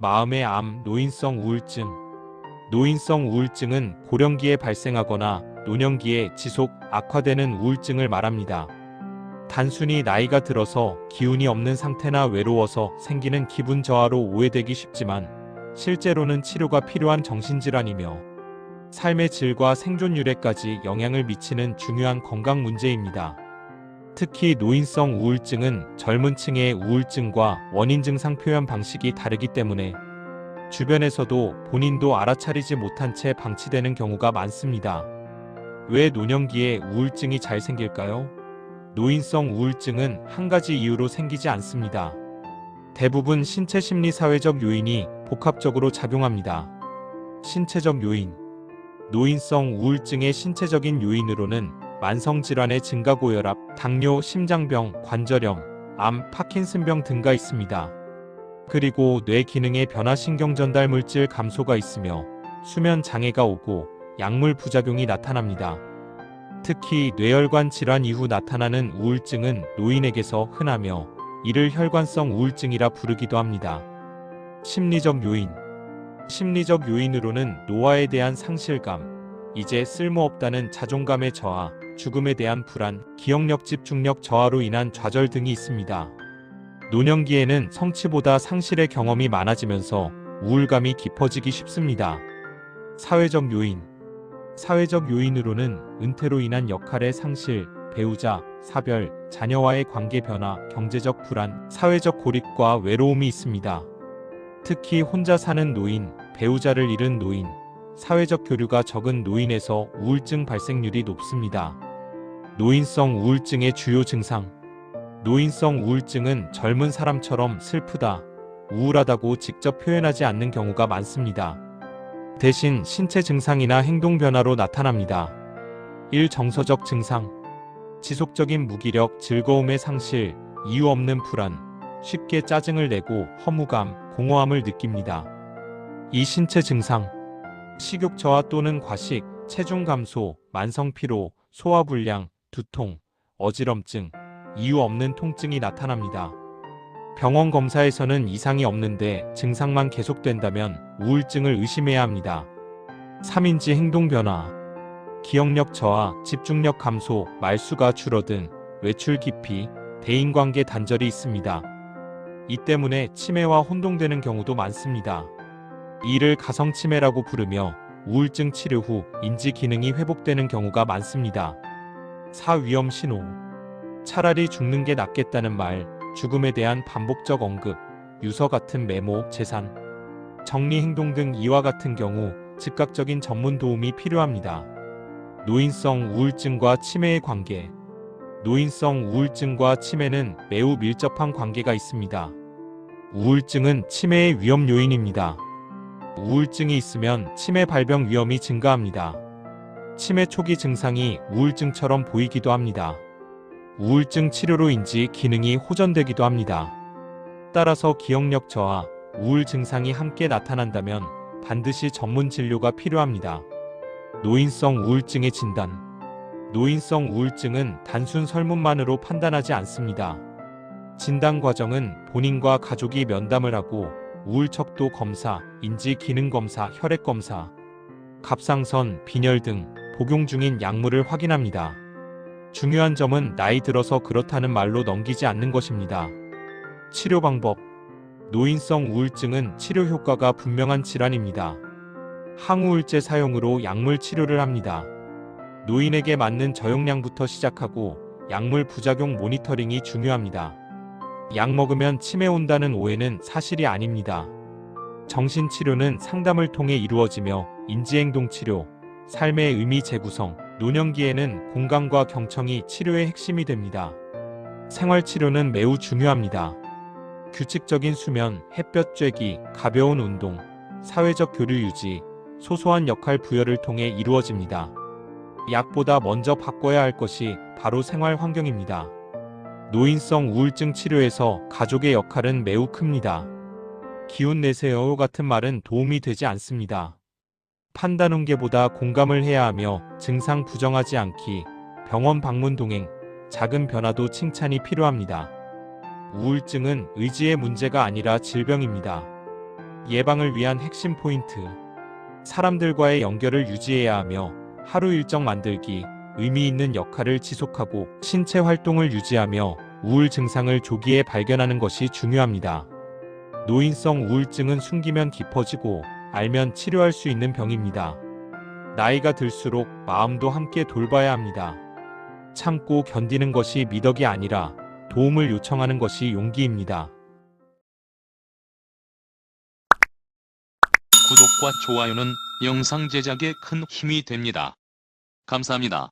마음의 암, 노인성 우울증. 노인성 우울증은 고령기에 발생하거나 노년기에 지속 악화되는 우울증을 말합니다. 단순히 나이가 들어서 기운이 없는 상태나 외로워서 생기는 기분 저하로 오해되기 쉽지만 실제로는 치료가 필요한 정신질환이며 삶의 질과 생존율에까지 영향을 미치는 중요한 건강 문제입니다. 특히 노인성 우울증은 젊은 층의 우울증과 원인 증상 표현 방식이 다르기 때문에 주변에서도 본인도 알아차리지 못한 채 방치되는 경우가 많습니다. 왜 노년기에 우울증이 잘 생길까요? 노인성 우울증은 한 가지 이유로 생기지 않습니다. 대부분 신체 심리 사회적 요인이 복합적으로 작용합니다. 신체적 요인. 노인성 우울증의 신체적인 요인으로는 만성질환의 증가고혈압, 당뇨, 심장병, 관절염, 암, 파킨슨병 등가 있습니다. 그리고 뇌 기능의 변화, 신경전달 물질 감소가 있으며 수면 장애가 오고 약물 부작용이 나타납니다. 특히 뇌혈관 질환 이후 나타나는 우울증은 노인에게서 흔하며 이를 혈관성 우울증이라 부르기도 합니다. 심리적 요인. 심리적 요인으로는 노화에 대한 상실감, 이제 쓸모없다는 자존감의 저하, 죽음에 대한 불안, 기억력 집중력 저하로 인한 좌절 등이 있습니다. 노년기에는 성취보다 상실의 경험이 많아지면서 우울감이 깊어지기 쉽습니다. 사회적 요인. 사회적 요인으로는 은퇴로 인한 역할의 상실, 배우자, 사별, 자녀와의 관계 변화, 경제적 불안, 사회적 고립과 외로움이 있습니다. 특히 혼자 사는 노인, 배우자를 잃은 노인, 사회적 교류가 적은 노인에서 우울증 발생률이 높습니다. 노인성 우울증의 주요 증상. 노인성 우울증은 젊은 사람처럼 슬프다, 우울하다고 직접 표현하지 않는 경우가 많습니다. 대신 신체 증상이나 행동 변화로 나타납니다. 1. 정서적 증상. 지속적인 무기력, 즐거움의 상실, 이유 없는 불안, 쉽게 짜증을 내고 허무감, 공허함을 느낍니다. 2. 신체 증상. 식욕 저하 또는 과식, 체중 감소, 만성 피로, 소화불량, 두통, 어지럼증, 이유 없는 통증이 나타납니다. 병원 검사에서는 이상이 없는데 증상만 계속된다면 우울증을 의심해야 합니다. 3인지 행동 변화. 기억력 저하, 집중력 감소, 말수가 줄어든, 외출 기피, 대인관계 단절이 있습니다. 이 때문에 치매와 혼동되는 경우도 많습니다. 이를 가성치매라고 부르며 우울증 치료 후 인지 기능이 회복되는 경우가 많습니다. 4. 위험 신호. 차라리 죽는 게 낫겠다는 말, 죽음에 대한 반복적 언급, 유서 같은 메모, 재산, 정리 행동 등 이와 같은 경우 즉각적인 전문 도움이 필요합니다. 노인성 우울증과 치매의 관계. 노인성 우울증과 치매는 매우 밀접한 관계가 있습니다. 우울증은 치매의 위험 요인입니다. 우울증이 있으면 치매 발병 위험이 증가합니다. 치매 초기 증상이 우울증처럼 보이기도 합니다. 우울증 치료로 인지 기능이 호전되기도 합니다. 따라서 기억력 저하, 우울 증상이 함께 나타난다면 반드시 전문 진료가 필요합니다. 노인성 우울증의 진단. 노인성 우울증은 단순 설문만으로 판단하지 않습니다. 진단 과정은 본인과 가족이 면담을 하고 우울척도 검사, 인지기능검사, 혈액검사, 갑상선, 빈혈 등 복용 중인 약물을 확인합니다. 중요한 점은 나이 들어서 그렇다는 말로 넘기지 않는 것입니다. 치료 방법. 노인성 우울증은 치료 효과가 분명한 질환입니다. 항우울제 사용으로 약물 치료를 합니다. 노인에게 맞는 저용량부터 시작하고 약물 부작용 모니터링이 중요합니다. 약 먹으면 치매 온다는 오해는 사실이 아닙니다. 정신치료는 상담을 통해 이루어지며 인지행동치료, 삶의 의미 재구성, 노년기에는 공감과 경청이 치료의 핵심이 됩니다. 생활치료는 매우 중요합니다. 규칙적인 수면, 햇볕 쬐기, 가벼운 운동, 사회적 교류 유지, 소소한 역할 부여를 통해 이루어집니다. 약보다 먼저 바꿔야 할 것이 바로 생활 환경입니다. 노인성 우울증 치료에서 가족의 역할은 매우 큽니다. 기운 내세요 같은 말은 도움이 되지 않습니다. 판단운계보다 공감을 해야 하며 증상 부정하지 않기, 병원 방문 동행, 작은 변화도 칭찬이 필요합니다. 우울증은 의지의 문제가 아니라 질병입니다. 예방을 위한 핵심 포인트. 사람들과의 연결을 유지해야 하며 하루 일정 만들기, 의미 있는 역할을 지속하고 신체 활동을 유지하며 우울 증상을 조기에 발견하는 것이 중요합니다. 노인성 우울증은 숨기면 깊어지고 알면 치료할 수 있는 병입니다. 나이가 들수록 마음도 함께 돌봐야 합니다. 참고 견디는 것이 미덕이 아니라 도움을 요청하는 것이 용기입니다. 구독과 좋아요는 영상 제작에 큰 힘이 됩니다. 감사합니다.